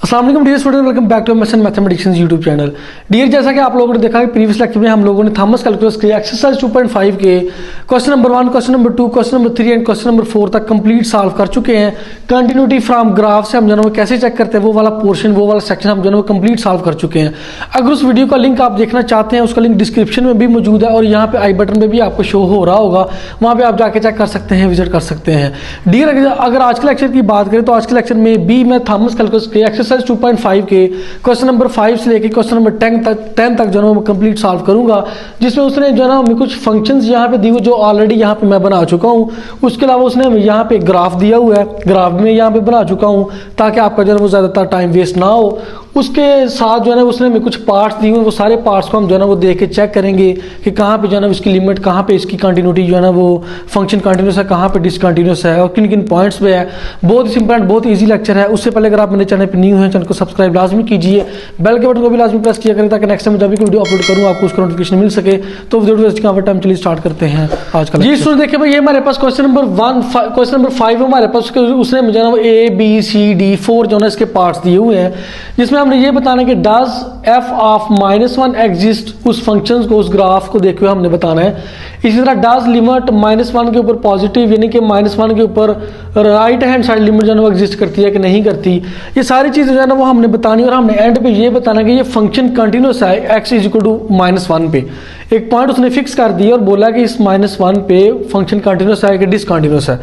अस्सलाम वालेकुम dear student, welcome back to MSN Mathematics YouTube channel. Dear, जैसा कि आप लोगों ने देखा कि प्रीवियस लेक्चर में हम लोगों ने थॉमस कैलकुलस के एक्सरसाइज 2.5 के question number 1, question number 2, question number 3 and question number 4 तक कंप्लीट सॉल्व कर चुके हैं। कंटिन्यूटी फ्रॉम ग्राफ से हम जो है कैसे चेक करते हैं वो वाला पोर्शन, वो वाला सेक्शन हम जो है कंप्लीट सॉल्व कर चुके हैं। अगर उस वीडियो का लिंक आप देखना चाहते हैं, उसका लिंक डिस्क्रिप्शन में भी मौजूद है और यहाँ पे आई बटन में भी आपको शो हो रहा होगा, वहाँ पे आप जाके चेक कर सकते हैं, विजिट कर सकते हैं। डियर, अगर आज के लेक्चर की बात करें तो आज के लेक्चर में भी मैं थॉमस कैलकुलस के एक्सरसाइज 2.5 के क्वेश्चन नंबर 5 से लेके क्वेश्चन नंबर 10 तक जो है मैं कंप्लीट सॉल्व करूंगा, जिसमें उसने जो है ना हमें कुछ फंक्शंस यहाँ पे दी हुई जो ऑलरेडी यहाँ पे मैं बना चुका हूँ। उसके अलावा उसने हमें यहाँ पे ग्राफ दिया हुआ है, ग्राफ में यहाँ पे बना चुका हूँ ताकि आपका जो है वो ज़्यादातर टाइम वेस्ट ना हो। उसके साथ जो है ना उसने हमें कुछ पार्ट्स दिए हुए, वो सारे पार्ट्स को हम जो है ना वो देख के चेक करेंगे कि कहाँ पे जो है ना इसकी लिमिट, कहाँ पे इसकी कंटिन्यूटी जो है ना वो फंक्शन कंटिन्यूस है, कहाँ पे डिसकंटिन्यूस है और किन किन पॉइंट्स पे है। बहुत ही सिंपल एंड बहुत ईजी लेक्चर है। उससे पहले अगर आप मेरे चैनल पर न्यू हैं, चैनल को सब्सक्राइब लाजमी कीजिए, बेल के बटन को भी लाजमी प्रेस किया करें ताकि नेक्स्ट टाइम जब भी वीडियो अपलोड करूँ आपको उसका नोटिफिकेशन मिल सके। तो वीडियो का टाइम चलिए स्टार्ट करते हैं आज का। जी सुन, देखिए भाई, ये हमारे पास क्वेश्चन नंबर 5 हमारे पास, उसने मुझे ना A B C D 4 जो है इसके पार्ट्स दिए हुए हैं, जिसमें हमने ये बताना है कि डज f ऑफ -1 एग्जिस्ट, उस फंक्शन को, उस ग्राफ को देखते हुए हमने बताना है। इसी तरह डज लिमिट -1 के ऊपर पॉजिटिव यानी कि -1 के ऊपर राइट हैंड साइड लिमिट जो है वो एग्जिस्ट करती है कि नहीं करती, ये सारी चीज़ें जो है ना वो हमने बतानी है। और हमने एंड पे ये बताना कि ये फंक्शन कंटिन्यूस है x इज इक्वल टू -1 पे। एक पॉइंट उसने फिक्स कर दिया और बोला कि इस -1 पे फंक्शन कंटिन्यूस है कि डिसकंटिन्यूस है।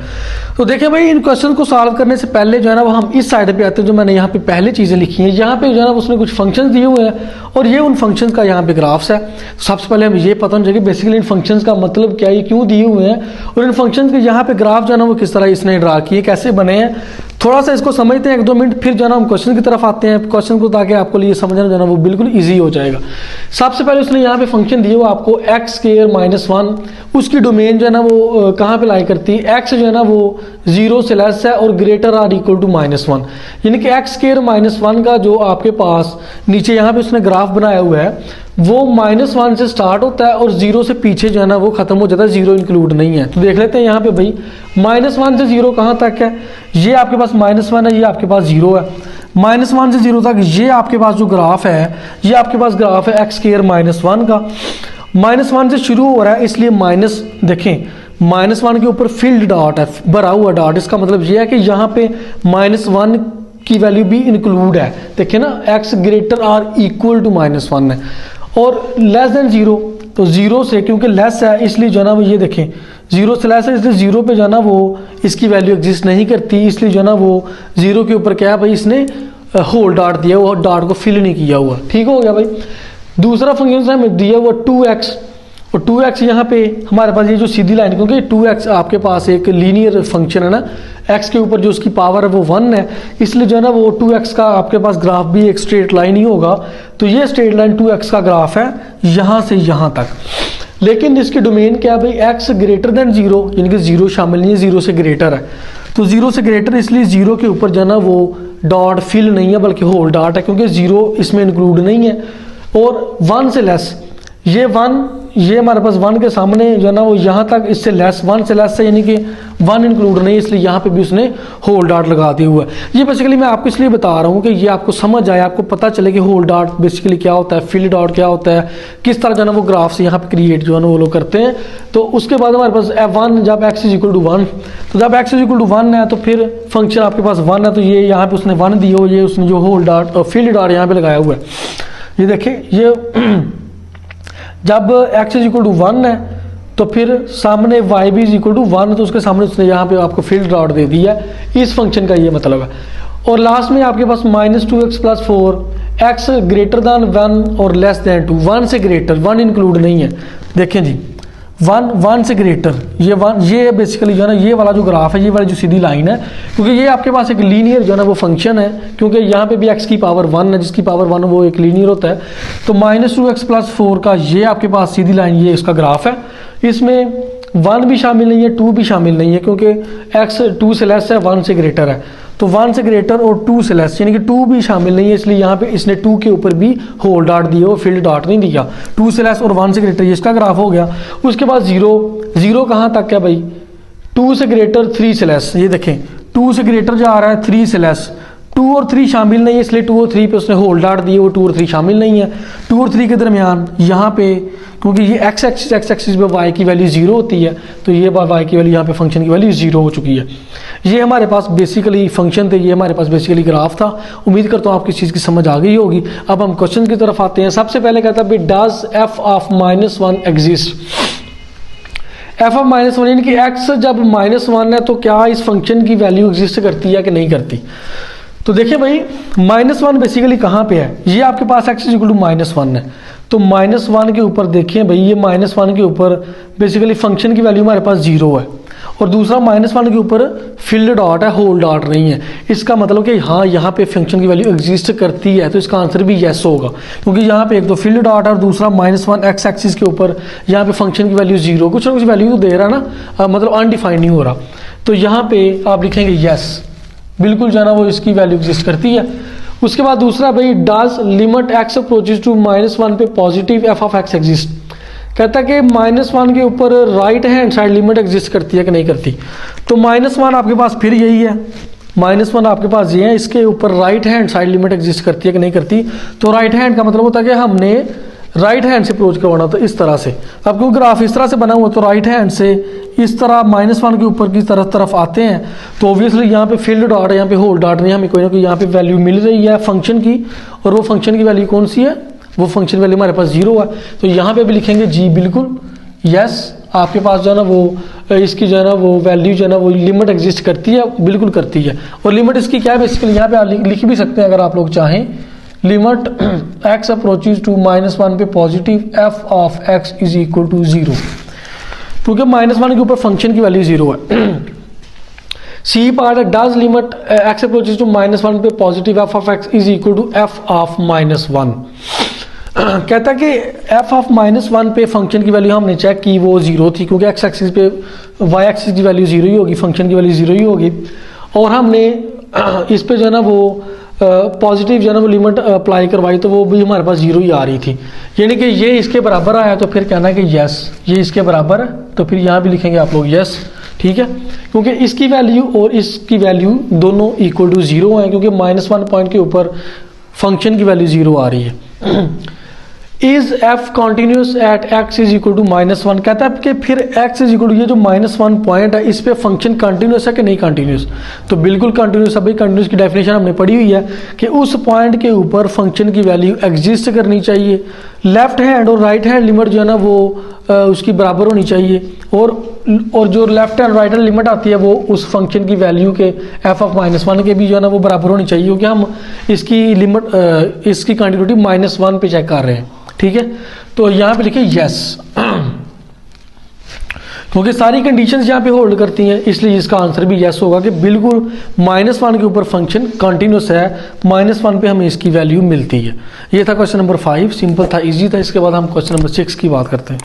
तो देखिए भाई, इन क्वेश्चन को सॉल्व करने से पहले जो है ना वो हम इस साइड पे आते हैं, जो मैंने यहाँ पे पहले चीज़ें लिखी हैं। यहाँ पे जो है ना उसने कुछ फंक्शंस दिए हुए हैं और ये उन फंक्शंस का यहाँ पे ग्राफ्स है। सबसे पहले हमें ये पता होना चाहिए कि बेसिकली इन फंक्शंस का मतलब क्या है, क्यों दिए हुए हैं और इन फंक्शंस के यहाँ पे ग्राफ जो है ना वो किस तरह इसने ड्रा किए, कैसे बने हैं। थोड़ा सा इसको समझते हैं 1-2 मिनट, फिर जो है ना हम क्वेश्चन की तरफ आते हैं क्वेश्चन को, ताकि आपको लिए समझना जो है ना वो बिल्कुल ईजी हो जाएगा। सबसे पहले उसने यहाँ पे फंक्शन दिया हुआ आपको x² -1, उसकी डोमेन जो है ना वो कहाँ पे लाई करती है, x जो है ना वो 0 से लेस है और ग्रेटर आर इक्वल टू -1, यानी कि x² -1 का जो आपके पास नीचे यहाँ पे उसने ग्राफ बनाया हुआ है वो -1 से स्टार्ट होता है और 0 से पीछे जो है ना वो खत्म हो जाता है, 0 इंक्लूड नहीं है। तो देख लेते हैं यहाँ पे भाई, -1 से 0 कहाँ तक है, ये आपके पास -1 है, ये आपके पास 0 है। -1 से 0 तक ये आपके पास जो ग्राफ है, ये आपके पास ग्राफ है x² -1 का। -1 से शुरू हो रहा है इसलिए माइनस, देखें -1 के ऊपर फिल्ड डॉट है, भरा हुआ डॉट। इसका मतलब ये है कि यहाँ पे -1 की वैल्यू भी इंक्लूड है। देखिए ना, x greater or equal to -1 है और लेस देन 0, तो 0 से क्योंकि लेस है इसलिए जो है ना वो, ये देखें 0 से लेस है इसलिए 0 पे जो है ना वो इसकी वैल्यू एग्जिस्ट नहीं करती, इसलिए जो है ना वो 0 के ऊपर क्या है भाई, इसने होल डॉट दिया हुआ, डॉट को फिल नहीं किया हुआ। ठीक हो गया भाई। दूसरा फंक्शन हमें दिया हुआ 2x, और 2x यहाँ पे हमारे पास ये जो सीधी लाइन, क्योंकि 2x आपके पास एक लीनियर फंक्शन है ना, x के ऊपर जो उसकी पावर है वो 1 है, इसलिए जो है ना वो 2x का आपके पास ग्राफ भी एक स्ट्रेट लाइन ही होगा। तो ये स्ट्रेट लाइन 2x का ग्राफ है यहाँ से यहाँ तक, लेकिन इसकी डोमेन क्या है भाई, x ग्रेटर देन 0, यानी कि 0 शामिल नहीं है, 0 से ग्रेटर है। तो 0 से ग्रेटर इसलिए 0 के ऊपर जो है ना वो डॉट फिल नहीं है बल्कि होल डॉट है, क्योंकि 0 इसमें इंक्लूड नहीं है। और 1 से लेस, ये 1, ये हमारे पास 1 के सामने जो है ना वो यहाँ तक, इससे लेस, 1 से लेस है यानी कि 1 इंक्लूड नहीं, इसलिए यहाँ पे भी उसने होल डॉट लगा दिया हुआ है। ये बेसिकली मैं आपको इसलिए बता रहा हूँ कि ये आपको समझ आए, आपको पता चले कि होल डॉट बेसिकली क्या होता है, फील्ड डॉट क्या होता है, किस तरह जो है ना वो ग्राफ से यहाँ पे क्रिएट जो है ना वो लोग करते हैं। तो उसके बाद हमारे पास f1, जब x इज इक्वल टू 1, तो जब x इज इक्वल टू 1 है तो फिर फंक्शन आपके पास 1 है, तो ये यहाँ पे उसने 1 दिया हुआ, ये उसने जो होल डॉट फील्ड डॉट यहाँ पे लगाया हुआ है, ये देखिए, ये जब x इज इक्वल टू 1 है तो फिर सामने y भी इज इक्वल टू 1, तो उसके सामने उसने यहाँ पे आपको फील्ड डॉट दे दिया है। इस फंक्शन का ये मतलब है। और लास्ट में आपके पास -2x + 4, x ग्रेटर दैन 1 और लेस दैन 2, 1 से ग्रेटर, 1 इंक्लूड नहीं है। देखें जी, 1 से ग्रेटर, ये 1, ये बेसिकली जो है ना ये वाला जो ग्राफ है, ये वाली जो सीधी लाइन है, क्योंकि ये आपके पास एक लीनियर जो है ना वो फंक्शन है, क्योंकि यहाँ पे भी x की पावर 1 है, जिसकी पावर 1 वो एक लीनियर होता है। तो -2x + 4 का ये आपके पास सीधी लाइन, ये इसका ग्राफ है। इसमें 1 भी शामिल नहीं है, 2 भी शामिल नहीं है, क्योंकि x 2 से लेस है, 1 से ग्रेटर है। तो 1 से ग्रेटर और 2 से लेस, यानी कि 2 भी शामिल नहीं है, इसलिए यहाँ पे इसने 2 के ऊपर भी होल डॉट दिया और फील्ड डॉट नहीं दिया। 2 से लेस और 1 से ग्रेटर, ये इसका ग्राफ हो गया। उसके बाद 0 कहाँ तक है भाई, 2 से ग्रेटर 3 से लेस, ये देखें 2 से ग्रेटर जा रहा है 3 से लेस, 2 और 3 शामिल नहीं है, इसलिए 2 और 3 पे उसने होल डाट दिए, वो 2 और 3 शामिल नहीं है। 2 और 3 के दरमियान यहाँ पे क्योंकि ये एक्स एक्सिस पे वाई की वैल्यू 0 होती है, तो ये वाई की वैल्यू यहाँ पे फंक्शन की वैल्यू 0 हो चुकी है। ये हमारे पास बेसिकली फंक्शन थे, ये हमारे पास बेसिकली ग्राफ था। उम्मीद करता हूँ आपको इस चीज़ की समझ आ गई होगी। अब हम क्वेश्चन की तरफ आते हैं। सबसे पहले कहता है does F of -1 exist. F of -1 यानी कि एक्स जब -1 है तो क्या इस फंक्शन की वैल्यू एग्जिस्ट करती है कि नहीं करती। तो देखिए भाई -1 बेसिकली कहाँ पे है, ये आपके पास x इक्वल टू -1 है, तो -1 के ऊपर देखिए भाई ये -1 के ऊपर बेसिकली फंक्शन की वैल्यू हमारे पास 0 है, और दूसरा -1 के ऊपर फिल्ड डॉट है, होल डॉट नहीं है। इसका मतलब कि हाँ यहाँ पे फंक्शन की वैल्यू एग्जिस्ट करती है, तो इसका आंसर भी येस होगा, क्योंकि यहाँ पे एक तो फील्ड डॉट है और दूसरा -1 एक्स एक्सिस के ऊपर यहाँ पे फंक्शन की वैल्यू 0, कुछ ना कुछ वैल्यू तो दे रहा है ना, मतलब अनडिफाइंड नहीं हो रहा। तो यहाँ पे आप लिखेंगे येस, बिल्कुल जो है ना वो इसकी वैल्यू एग्जिस्ट करती है। उसके बाद दूसरा भाई does limit X approaches to -1 पे positive F of X exist. कहता है कि -1 के ऊपर right hand side limit exist करती है कि नहीं करती। तो -1 आपके पास फिर यही है, -1 आपके पास ये है, इसके ऊपर right hand side limit exist करती है कि नहीं करती। तो राइट हैंड का मतलब होता है कि हमने राइट हैंड से अप्रोच करवाना, तो इस तरह से। अब क्योंकि ग्राफ इस तरह से बना हुआ तो राइट हैंड से इस तरह -1 के ऊपर की तरफ आते हैं, तो ऑब्वियसली यहाँ पे फील्ड डॉट है, यहाँ पे होल डॉट नहीं, हमें कोई ना कोई यहाँ पे वैल्यू मिल रही है फंक्शन की, और वो फंक्शन की वैल्यू कौन सी है, वो फंक्शन वैल्यू हमारे पास 0 है। तो यहाँ पे भी लिखेंगे जी बिल्कुल यस, आपके पास जो है ना वो इसकी जो है ना वो वैल्यू जो है ना वो लिमिट एग्जिस्ट करती है, बिल्कुल करती है। और लिमिट इसकी क्या है, बेसिकली यहाँ पे आप लिख भी सकते हैं अगर आप लोग चाहें, लिमिट x अप्रोचेस टू -1 पे positive f of x is equal to 0, क्योंकि -1 के ऊपर फंक्शन की वैल्यू 0 है। सी पार्ट है does limit x approaches to -1 पे positive f of x is equal to f of -1। कहता है कि f ऑफ -1 पे फंक्शन की वैल्यू हमने चेक की वो 0 थी, क्योंकि x एक्सिस पे y एक्सिस की वैल्यू 0 ही होगी, फंक्शन की वैल्यू 0 ही होगी, और हमने इस पे जो है ना वो पॉजिटिव जो है ना वो लिमिट अप्लाई करवाई, तो वो भी हमारे पास 0 ही आ रही थी। यानी कि ये इसके बराबर आया तो फिर कहना है कि यस ये इसके बराबर है, तो फिर यहाँ भी लिखेंगे आप लोग यस, ठीक है, क्योंकि इसकी वैल्यू और इसकी वैल्यू दोनों इक्वल टू 0 है, क्योंकि -1 पॉइंट के ऊपर फंक्शन की वैल्यू 0 आ रही है। Is F continuous at X is equal to -1। कहता है कि फिर एक्स इज इक्वल टू ये जो -1 पॉइंट है इस पे फंक्शन कंटिन्यूस है कि नहीं कंटिन्यूस। तो बिल्कुल कंटिन्यूस है भाई, कंटिन्यूस की डेफिनेशन हमने पढ़ी हुई है कि उस पॉइंट के ऊपर फंक्शन की वैल्यू एग्जिस्ट करनी चाहिए, लेफ्ट हैंड और राइट हैंड लिमिट जो है ना वो उसकी बराबर होनी चाहिए, और जो left hand right hand limit आती है वो उस फंक्शन की वैल्यू के एफ ऑफ -1 के भी जो है ना वो बराबर होनी चाहिए, क्योंकि हम इसकी लिमिट इसकी कंटिन्यूटी -1 पे चेक कर रहे हैं, ठीक है। तो यहाँ पे लिखिए यस, क्योंकि सारी कंडीशंस यहाँ पे होल्ड करती हैं, इसलिए इसका आंसर भी यस होगा कि बिल्कुल -1 के ऊपर फंक्शन कंटिन्यूस है, -1 पे हमें इसकी वैल्यू मिलती है। ये था क्वेश्चन नंबर 5, सिंपल था, इजी था। इसके बाद हम क्वेश्चन नंबर 6 की बात करते हैं।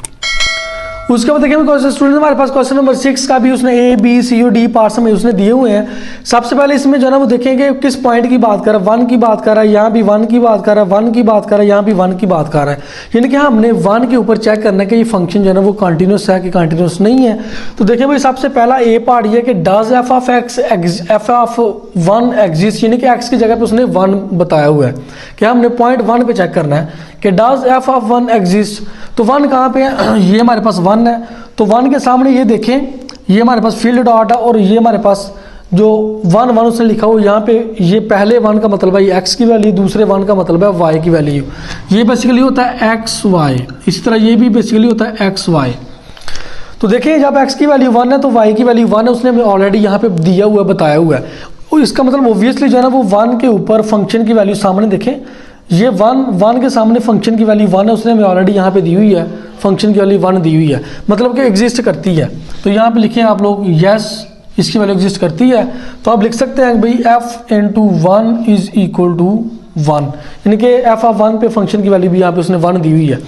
उसके बाद देखिए क्वेश्चन स्टूडेंट हमारे पास क्वेश्चन नंबर 6 का भी उसने A B C और D पार्ट्स में उसने दिए हुए हैं। सबसे पहले इसमें जो है ना वो देखेंगे किस पॉइंट की बात कर रहा है, 1 की बात कर रहा है, यहाँ भी 1 की बात कर रहा है, 1 की बात कर रहा है, यहाँ भी 1 की बात कर रहा है। यानी कि हमने 1 के ऊपर चेक करना है कि ये फंक्शन जो है ना वो कंटिन्यूस है कि कंटिन्यूस नहीं है। तो देखिए भाई सबसे पहला A पार्ट ये कि डज एफ ऑफ 1 एग्जिस्ट, यानी कि x की जगह पे उसने 1 बताया हुआ है कि हमने पॉइंट 1 पे चेक करना है कि डज एफ ऑफ 1 एग्जिस्ट। तो 1 कहाँ पे है, ये हमारे पास 1 है, तो 1 के सामने ये देखें ये हमारे पास फील्ड डॉट है, और ये हमारे पास जो 1 1 उसने लिखा हुआ यहाँ पे, ये पहले 1 का मतलब है ये x की वैल्यू, दूसरे 1 का मतलब है y की वैल्यू। ये बेसिकली होता है x y, इसी तरह ये भी बेसिकली होता है x y। तो देखिए जब x की वैल्यू 1 है तो y की वैल्यू 1 है, उसने हमें ऑलरेडी यहाँ पे दिया हुआ है, बताया हुआ है। और इसका मतलब ओब्वियसली जो है ना वो 1 के ऊपर फंक्शन की वैल्यू सामने देखें, ये 1 के सामने फंक्शन की वैल्यू 1 है, उसने हमें ऑलरेडी यहाँ पे दी हुई है, फंक्शन की वैल्यू 1 दी हुई है, मतलब कि एग्जिस्ट करती है। तो यहाँ पे लिखें आप लोग यस इसकी वैल्यू एग्जिस्ट करती है। तो आप लिख सकते हैं भाई f into 1 is equal to 1, यानी कि f ऑफ 1 पे फंक्शन की वैल्यू भी यहाँ पे उसने 1 दी हुई है।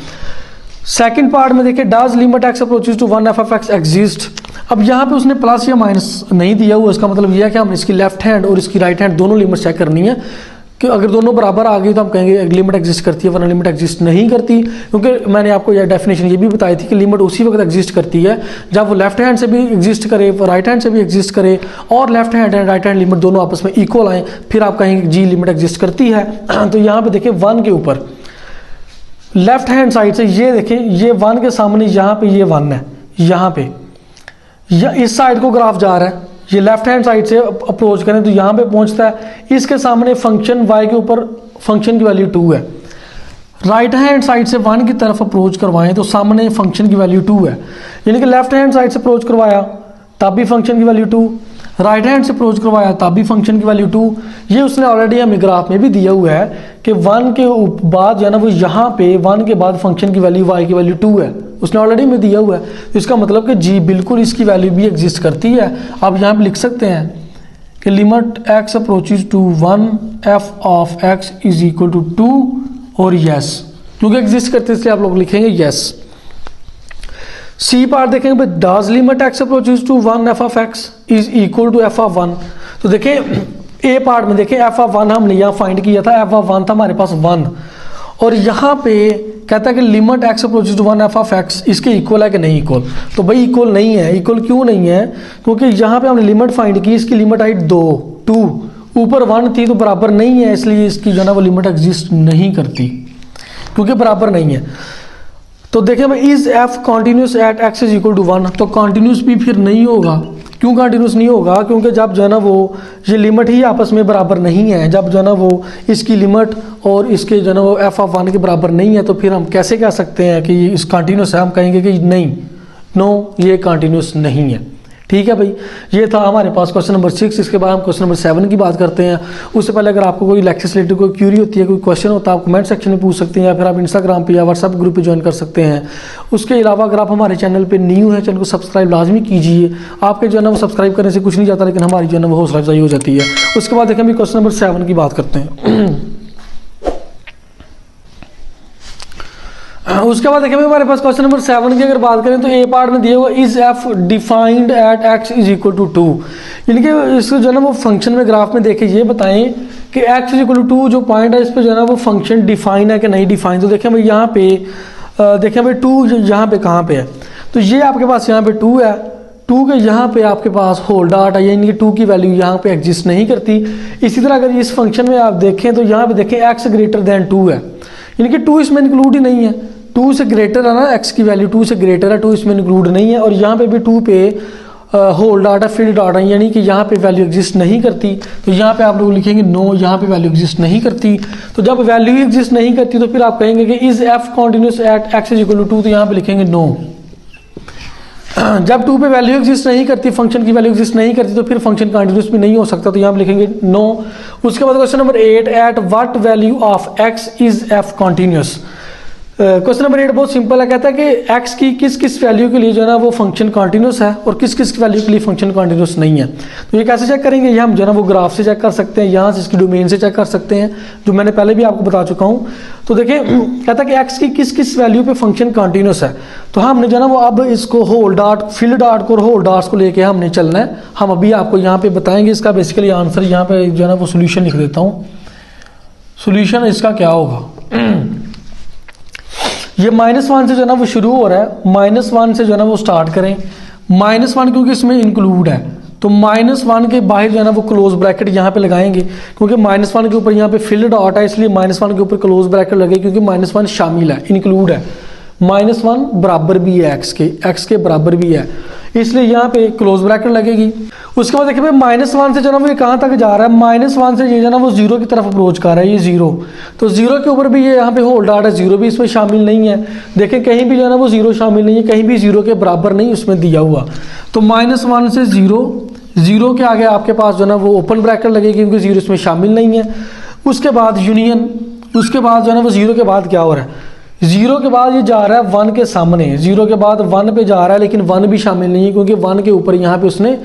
सेकंड पार्ट में देखिए does limit x approaches to 1 f of x exist. अब यहाँ पे उसने प्लस या माइनस नहीं दिया हुआ, इसका मतलब यह है कि हम इसकी लेफ्ट हैंड और इसकी राइट हैंड दोनों लिमिट चेक करनी है। कि अगर दोनों बराबर आ गई तो हम कहेंगे लिमिट एग्जिस्ट करती है, वरना लिमिट एग्जिस्ट नहीं करती। क्योंकि मैंने आपको यह डेफिनेशन ये भी बताई थी कि लिमिट उसी वक्त एग्जिस्ट करती है जब वो लेफ्ट हैंड से भी एग्जिस्ट करे, राइट हैंड से भी एग्जिस्ट करे, और left hand and right hand limit दोनों आपस में इक्वल आए, फिर आप कहेंगे जी लिमिट एग्जिस्ट करती है। तो यहाँ पे देखिए 1 के ऊपर लेफ्ट हैंड साइड से ये देखिए, ये 1 के सामने यहाँ पे ये 1 है, यहाँ पे या इस साइड को ग्राफ जा रहा है, ये लेफ्ट हैंड साइड से अप्रोच करें तो यहाँ पे पहुँचता है, इसके सामने फंक्शन y के ऊपर फंक्शन की वैल्यू 2 है। राइट हैंड साइड से 1 की तरफ अप्रोच करवाएं तो सामने फंक्शन की वैल्यू 2 है, यानी कि लेफ्ट हैंड साइड से अप्रोच करवाया तब भी फंक्शन की वैल्यू 2, राइट हैंड से अप्रोच करवाया तब भी फंक्शन की वैल्यू 2। ये उसने ऑलरेडी हमें ग्राफ में भी दिया हुआ है कि 1 के बाद जो है ना वो यहाँ पे 1 के बाद फंक्शन की वैल्यू y की वैल्यू 2 है, उसने ऑलरेडी में दिया हुआ है। तो इसका मतलब कि जी बिल्कुल इसकी वैल्यू भी एग्जिस्ट करती है। आप यहाँ पे लिख सकते हैं कि limit x approaches to 1 f of x is equal to 2 और यस, क्योंकि एग्जिस्ट करते इसलिए आप लोग लिखेंगे यस। सी पार्ट देखेंगे does limit x approaches to 1 f of x is equal to f of 1। तो देखिए ए पार्ट में देखिए f ऑफ 1 हमने यहाँ फाइंड किया था, f ऑफ 1 था हमारे पास 1, और यहाँ पे कहता है कि limit x approaches to 1 f of x इसके इक्वल है कि नहीं इक्वल। तो भाई इक्वल नहीं है। इक्वल क्यों नहीं है? क्योंकि यहाँ पे हमने लिमिट फाइंड की, इसकी लिमिट आई 2, ऊपर 1 थी तो बराबर नहीं है, इसलिए इसकी जो है ना वो लिमिट एग्जिस्ट नहीं करती क्योंकि बराबर नहीं है। तो देखिए भाई is f continuous at x is equal to 1, तो कॉन्टिन्यूस भी फिर नहीं होगा। क्यों कॉन्टिन्यूस नहीं होगा? क्योंकि जब जो है ना वो ये लिमिट ही आपस में बराबर नहीं है, जब जो है ना वो इसकी लिमिट और इसके जो है ना वो f ऑफ 1 के बराबर नहीं है, तो फिर हम कैसे कह सकते हैं कि इस कॉन्टिन्यूस है? हम कहेंगे कि नहीं, नो ये कॉन्टिन्यूस नहीं है। ठीक है भाई, ये था हमारे पास क्वेश्चन नंबर 6। इसके बाद हम क्वेश्चन नंबर 7 की बात करते हैं। उससे पहले अगर आपको कोई लेक्चर से रिलेटेड कोई क्यूरी होती है, कोई क्वेश्चन होता है, आप कमेंट सेक्शन में पूछ सकते हैं, या फिर आप इंस्टाग्राम पे या व्हाट्सएप ग्रुप पे ज्वाइन कर सकते हैं। उसके अलावा अगर आप हमारे चैनल पे न्यू है, चैनल को सब्सक्राइब लाजमी कीजिए। आपके जो है ना वो सब्सक्राइब करने से कुछ नहीं जाता, लेकिन हमारी जो है ना वो हौसला अफजाई हो जाती है। उसके बाद देखें क्वेश्चन नंबर 7 की बात करते हैं। उसके बाद देखिए हमारे पास क्वेश्चन नंबर 7 की अगर बात करें तो ए पार्ट में दिया हुआ is F defined at x is equal to 2, यानी कि इसको जो है ना वो फंक्शन में ग्राफ में देखे ये बताएं कि x इज इक्वल टू 2 जो पॉइंट है इस पे जो है ना वो फंक्शन डिफाइन है कि नहीं डिफाइन। तो देखें भाई यहाँ पे देखें भाई 2 यहाँ पे कहाँ पे है, तो ये आपके पास यहाँ पे 2 है, 2 के यहाँ पे आपके पास होल डॉट है, यानी कि 2 की वैल्यू यहाँ पे एग्जिस्ट नहीं करती। इसी तरह अगर इस फंक्शन में आप देखें तो यहाँ पे देखें x ग्रेटर दैन 2 है, यानी कि 2 इसमें इंक्लूड ही नहीं है। 2 से ग्रेटर है ना, x की वैल्यू 2 से ग्रेटर है, 2 इसमें इंक्लूड नहीं है। और यहाँ पे भी 2 पे होल डॉट है, फिल डॉट है, यानी कि यहाँ पे वैल्यू एग्जिस्ट नहीं करती। तो यहाँ पे आप लोग लिखेंगे नो, यहाँ पे वैल्यू एग्जिस्ट नहीं करती। तो जब वैल्यू ही एग्जिस्ट नहीं करती तो फिर आप कहेंगे कि is F continuous at x is equal to 2, तो यहाँ पे लिखेंगे नो। जब 2 पे वैल्यू एग्जिस्ट नहीं करती, फंक्शन की वैल्यू एग्जिस्ट नहीं करती, तो फिर फंक्शन कॉन्टिन्यूस भी नहीं हो सकता, तो यहाँ पे लिखेंगे नो। उसके बाद question number 8 at what value of x is f continuous. Question number 8 बहुत सिंपल है, कहता है कि x की किस किस वैल्यू के लिए जो है ना वो फंक्शन कॉन्टिन्यूस है और किस किस वैल्यू के लिए फंक्शन कॉन्टिन्यूस नहीं है। तो ये कैसे चेक करेंगे? ये हम जो है ना वो ग्राफ से चेक कर सकते हैं, यहाँ से इसकी डोमेन से चेक कर सकते हैं, जो मैंने पहले भी आपको बता चुका हूँ। तो देखिए कहता है कि x की किस किस वैल्यू पे फंक्शन कॉन्टिन्यूस है। तो हमने जो है ना वो अब इसको होल डॉट, फिल डॉट को और होल डॉट्स को लेके हमने चलना है। हम अभी आपको यहाँ पे बताएंगे इसका बेसिकली आंसर, यहाँ पे जो है ना वो सोल्यूशन लिख देता हूँ। सोल्यूशन इसका क्या होगा? ये -1 से जो है ना वो शुरू हो रहा है, -1 से जो है ना वो स्टार्ट करें। -1 क्योंकि इसमें इंक्लूड है, तो -1 के बाहर जो है ना वो क्लोज ब्रैकेट यहाँ पे लगाएंगे, क्योंकि -1 के ऊपर यहाँ पे फिल डॉट है, इसलिए -1 के ऊपर क्लोज ब्रैकेट लगे, क्योंकि -1 शामिल है, इंक्लूड है। -1 बराबर भी है x के बराबर भी है, इसलिए यहाँ पे क्लोज ब्रैकेट लगेगी। उसके बाद देखिए भाई -1 से जो है ना वो कहाँ तक जा रहा है, -1 से ये जो है ना वो 0 की तरफ अप्रोच कर रहा है, ये 0। तो 0 के ऊपर भी ये यहाँ पे होल डॉट है, 0 भी इसमें शामिल नहीं है। देखें कहीं भी जो है ना वो 0 शामिल नहीं है, कहीं भी 0 के बराबर नहीं उसमें दिया हुआ। तो -1 से 0 के आगे आपके पास जो है ना वो ओपन ब्रैकेट लगेगी, क्योंकि 0 इसमें शामिल नहीं है। उसके बाद यूनियन, उसके बाद जो है ना वो 0 के बाद क्या हो रहा है, 0 के बाद ये जा रहा है 1 के सामने, 0 के बाद 1 पे जा रहा है, लेकिन 1 भी शामिल नहीं है, क्योंकि 1 के ऊपर यहाँ पे उसने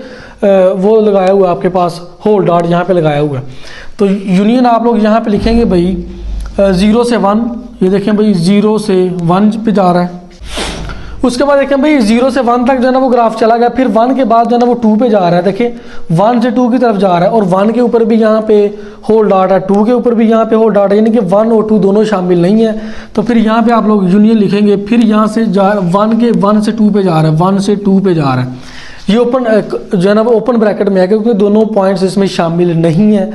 वो लगाया हुआ है आपके पास होल डॉट, यहाँ पे लगाया हुआ है। तो यूनियन आप लोग यहाँ पे लिखेंगे भाई 0 से 1, ये देखें भाई 0 से 1 पे जा रहा है। उसके बाद देखें भाई 0 से 1 तक जो है ना वो ग्राफ चला गया, फिर 1 के बाद जो है ना वो 2 पे जा रहा है। देखें 1 से 2 की तरफ जा रहा है, और 1 के ऊपर भी यहाँ पे होल डॉट है, 2 के ऊपर भी यहाँ पे होल डॉट है, यानी कि 1 और 2 दोनों शामिल नहीं है। तो फिर यहाँ पे आप लोग यूनियन लिखेंगे, फिर यहाँ से 1 से 2 पे जा रहा है, 1 से 2 पे जा रहा है, ये ओपन जो है ना वो ओपन ब्रैकेट में है क्योंकि दोनों पॉइंट्स इसमें शामिल नहीं है।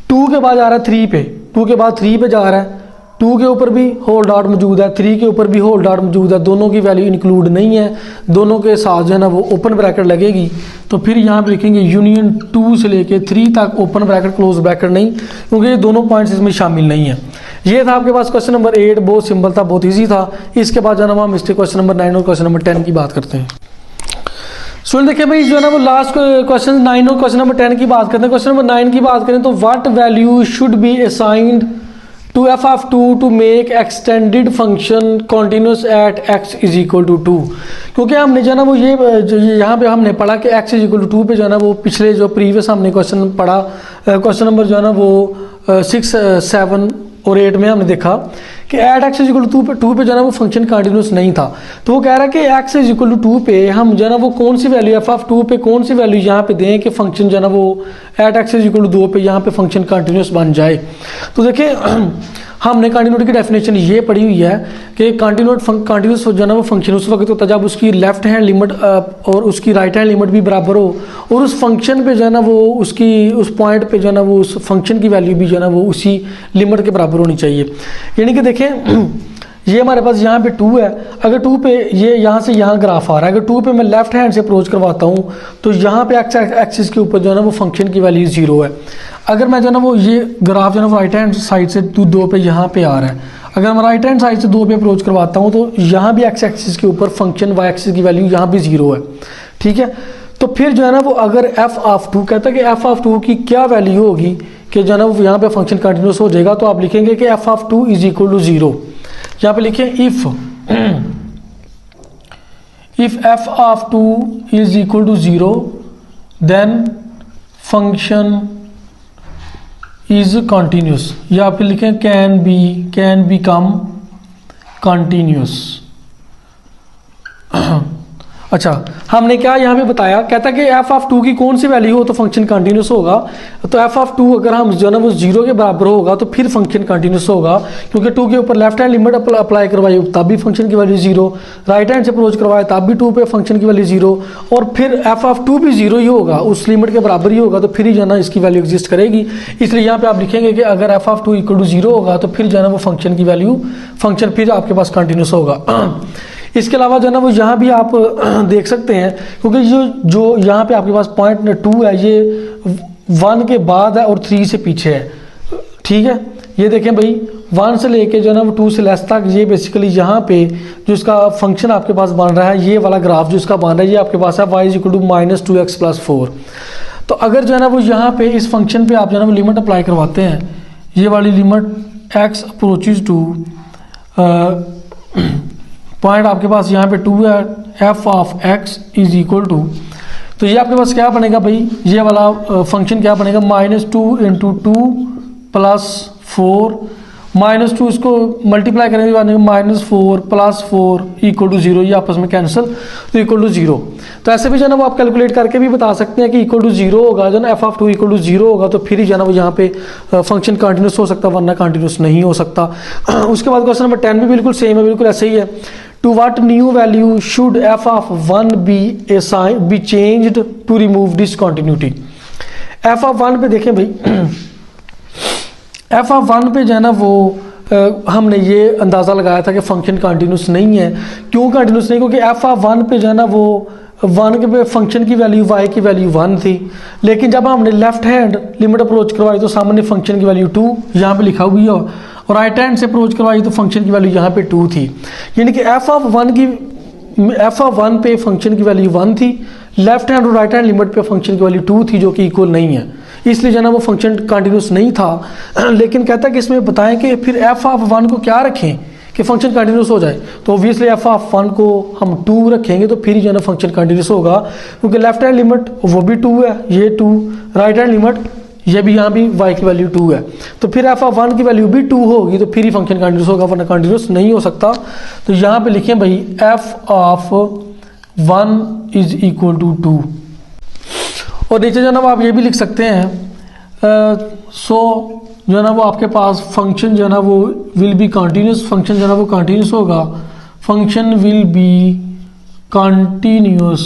2 के बाद जा रहा है 3 पे, 2 के बाद 3 पे जा रहा है, 2 के ऊपर भी होल डॉट मौजूद है, 3 के ऊपर भी होल डॉट मौजूद है, दोनों की वैल्यू इंक्लूड नहीं है, दोनों के साथ जो है ना वो ओपन ब्रैकेट लगेगी। तो फिर यहाँ पे लिखेंगे यूनियन 2 से लेके 3 तक ओपन ब्रैकेट क्लोज ब्रैकेट नहीं, क्योंकि ये दोनों पॉइंट्स इसमें शामिल नहीं है। ये था आपके पास क्वेश्चन नंबर 8, बहुत सिंपल था, बहुत ईजी था। इसके बाद जो है ना हम इसके क्वेश्चन नंबर 9 और क्वेश्चन नंबर 10 की बात करते हैं। सुन देखिए भाई जो है ना वो लास्ट क्वेश्चन 9 और क्वेश्चन नंबर 10 की बात करते हैं। क्वेश्चन नंबर 9 की बात करें तो what value should be assigned to f(2) to make extended function continuous at x is equal to 2। क्योंकि हमने जो है ना वो ये यहाँ पे हमने पढ़ा कि x इज इक्वल टू 2 पे जो है ना वो पिछले जो प्रीवियस हमने क्वेश्चन पढ़ा, क्वेश्चन नंबर जो है ना वो 6, 7 और 8 में हमने देखा कि at x is equal to 2 पे जो है ना वो फंक्शन कंटिन्यूस नहीं था। तो वो कह रहा है कि x इज इक्वल टू 2 पे हम जो है ना वो कौन सी वैल्यू f(2) पे कौन सी वैल्यू यहाँ पे दें कि फंक्शन जो है ना वो at x is equal to 2 पे यहाँ पे फंक्शन कंटिन्यूस बन जाए। तो देखिए हमने कंटिन्यूटी की डेफिनेशन ये पढ़ी हुई है कि कंटिन्यूस जो है ना वो फंक्शन उस वक्त होता है जब उसकी लेफ्ट हैंड लिमिट और उसकी राइट हैंड लिमिट भी बराबर हो, और उस फंक्शन पे जो है ना वो उसकी उस पॉइंट पे जो है ना वो उस फंक्शन की वैल्यू भी जो है ना वो उसी लिमिट के बराबर होनी चाहिए। यानी कि देखें ये हमारे पास यहाँ पे 2 है, अगर 2 पे ये यहाँ से यहाँ ग्राफ आ रहा है, अगर 2 पे मैं लेफ्ट हैंड से अप्रोच करवाता हूँ तो यहाँ पे एक्स एक्सिस के ऊपर जो है ना वो फंक्शन की वैल्यू 0 है। अगर मैं जो है ना वो ये ग्राफ जो है ना वो राइट हैंड साइड से 2 पे यहाँ पे आ रहा है, अगर मैं राइट हैंड साइड से 2 पे अप्रोच करवाता हूँ तो यहाँ भी एक्स एक्सिस के ऊपर फंक्शन वाई एक्सिस की वैल्यू यहाँ भी 0 है। ठीक है, तो फिर जो है ना वो अगर f(2) कहता है कि f(2) की क्या वैल्यू होगी कि जो है ना वो यहाँ पे फंक्शन कंटिन्यूस हो जाएगा, तो आप लिखेंगे कि f(2) इज इक्वल टू 0। यहाँ पे लिखें if f(2) is equal to 0 then function is continuous, या फिर लिखें कैन बिकम कंटिन्यूस। अच्छा, हमने क्या यहाँ पे बताया, कहता है कि f(2) की कौन सी वैल्यू हो तो फंक्शन कंटिन्यूस होगा। तो f(2) अगर हम जो है ना वो 0 के बराबर होगा तो फिर फंक्शन कंटिन्यूस होगा, क्योंकि 2 के ऊपर लेफ्ट हैंड लिमिट अप्लाई करवाई तब भी फंक्शन की वैल्यू 0, राइट हैंड से अप्रोच करवाए तब भी 2 पे फंक्शन की वैल्यू 0, और फिर f(2) भी 0 ही होगा, उस लिमिट के बराबर ही होगा, तो फिर ही जो है ना इसकी वैल्यू एग्जिस्ट करेगी। इसलिए यहाँ पे आप लिखेंगे कि अगर f(2) इक्वल टू 0 होगा तो फिर जो है ना वो फंक्शन की वैल्यू फंक्शन फिर आपके पास कंटिन्यूस होगा। इसके अलावा जो है ना वो यहाँ भी आप देख सकते हैं, क्योंकि जो यहाँ पे आपके पास पॉइंट 2 है ये 1 के बाद है और 3 से पीछे है। ठीक है, ये देखें भाई 1 से लेके जो है ना वो 2 से लेस तक, ये बेसिकली यहाँ पे जो इसका फंक्शन आपके पास बन रहा है, ये वाला ग्राफ जो इसका बन रहा है ये आपके पास है y is equal to -2x + 4। तो अगर जो है ना वो यहाँ पे इस फंक्शन पे आप जो है ना वो लिमिट अप्लाई करवाते हैं, ये वाली limit x approaches two point आपके पास यहाँ पे 2 है, f(x) इज इक्वल टू, तो ये आपके पास क्या बनेगा भाई, ये वाला फंक्शन क्या बनेगा -2 × 2 + 4 -2 इसको मल्टीप्लाई करेंगे -4 + 4 = 0, ये आपस में कैंसिल, तो = 0। तो ऐसे भी जो है ना वो आप कैलकुलेट करके भी बता सकते हैं कि = 0 होगा जो ना f(2) = 0 होगा, तो फिर ही जो है ना वो यहाँ पे फंक्शन कंटिन्यूस हो सकता है, वरना कंटिन्यूस नहीं हो सकता। उसके बाद क्वेश्चन नंबर 10 भी बिल्कुल सेम है, बिल्कुल ऐसे ही है। To what new value should f(1) be changed to remove discontinuity. f(1) पे देखें भाई f(1) पे जो है ना वो हमने ये अंदाज़ा लगाया था कि फंक्शन कंटिन्यूस नहीं है। क्यों कंटिन्यूस नहीं, क्योंकि f(1) पे जो है ना वो 1 के पे फंक्शन की वैल्यू y की वैल्यू 1 थी, लेकिन जब हमने लेफ्ट हैंड लिमिट अप्रोच करवाई तो सामने फंक्शन की वैल्यू 2 यहाँ पे लिखा हुई है, और राइट हैंड से अप्रोच करवाई तो फंक्शन की वैल्यू यहाँ पे 2 थी। यानी कि f(1) पे फंक्शन की वैल्यू 1 थी, लेफ्ट हैंड और राइट हैंड लिमिट पे फंक्शन की वैल्यू 2 थी, जो कि इक्वल नहीं है, इसलिए जो है ना वो फंक्शन कंटिन्यूस नहीं था। लेकिन कहता है कि इसमें बताएं कि फिर f(1) को क्या रखें कि फंक्शन कंटिन्यूस हो जाए, तो ऑब्वियसली f(1) को हम 2 रखेंगे तो फिर ही जो है ना फंक्शन कंटिन्यूस होगा, क्योंकि लेफ्ट हैंड लिमिट वो भी 2 है, ये 2, राइट हैंड लिमिट ये भी यहाँ भी y की वैल्यू 2 है, तो फिर f ऑफ 1 की वैल्यू भी 2 होगी, तो फिर ही फंक्शन कंटिन्यूस होगा, वरना कंटिन्यूस नहीं हो सकता। तो यहाँ पे लिखें भाई f of 1 is equal to 2, और नीचे जो है ना वो आप ये भी लिख सकते हैं सो जो है ना वो आपके पास फंक्शन जो है ना वो विल बी कंटिन्यूस, फंक्शन जो है ना वो कंटिन्यूस होगा, function will be continuous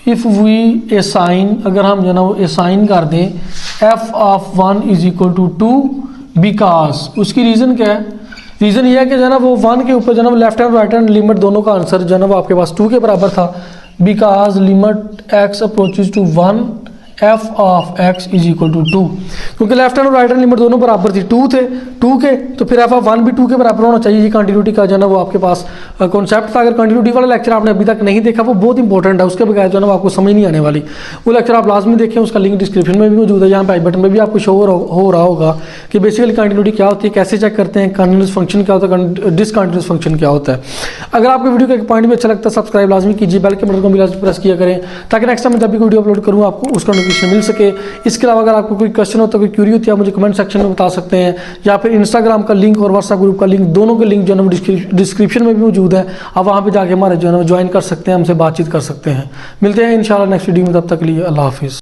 if we assign, अगर हम जो है ना वो असाइन कर दें f of 1 is equal to 2, because उसकी रीज़न क्या है, रीज़न ये है कि जो है ना वो 1 के ऊपर जो है ना वो left hand right hand limit दोनों का आंसर जो है ना वो आपके पास 2 के बराबर था, because limit x approaches to 1 f of x is equal to 2, क्योंकि लेफ्ट हैंड और राइट हैंड लिमिट दोनों बराबर थी 2 थे 2 के, तो फिर f ऑफ 1 भी 2 के बराबर होना चाहिए। ये कंटिन्यूटी का जो है ना वो आपके पास कॉन्सेप्ट था। अगर कंटिन्यूटी वाला लेक्चर आपने अभी तक नहीं देखा वो बहुत इंपॉर्टेंट है, उसके बगैर जो है ना वो आपको समझ नहीं आने वाली, वो लेक्चर आप लाजमी देखें, उसका लिंक डिस्क्रिप्शन में भी मौजूद है, यहाँ पे आई बटन में भी आपको शो हो रहा होगा कि बेसिकली कंटिन्यूटी क्या होती है, कैसे चेक करते हैं, कंटिन्यूस फंक्शन क्या होता है, डिसकंटिन्यूस फंक्शन क्या होता है। अगर आपको वीडियो का एक पॉइंट भी अच्छा लगता है सब्सक्राइब लाजमी कीजिए, बेल के बटन को भी लाजमी प्रेस किया करें, ताकि नेक्स्ट टाइम जब भी वीडियो अपलोड करूँ आपको उसका नोटिफिकेशन मिल सके। इसके अलावा अगर आपको कोई क्वेश्चन होता है, कोई क्यूरी होती है, आप मुझे कमेंट सेक्शन में बता सकते हैं, या फिर इंस्टाग्राम का लिंक और व्हाट्सएप ग्रुप का लिंक, दोनों के लिंक जो है ना डिस्क्रिप्शन में भी मौजूद है, आप वहाँ पे जाके हमारे जो है ना ज्वाइन कर सकते हैं, हमसे बातचीत कर सकते हैं। मिलते हैं इंशाल्लाह नेक्स्ट वीडियो में, तब तक के लिए अल्लाह हाफिज़।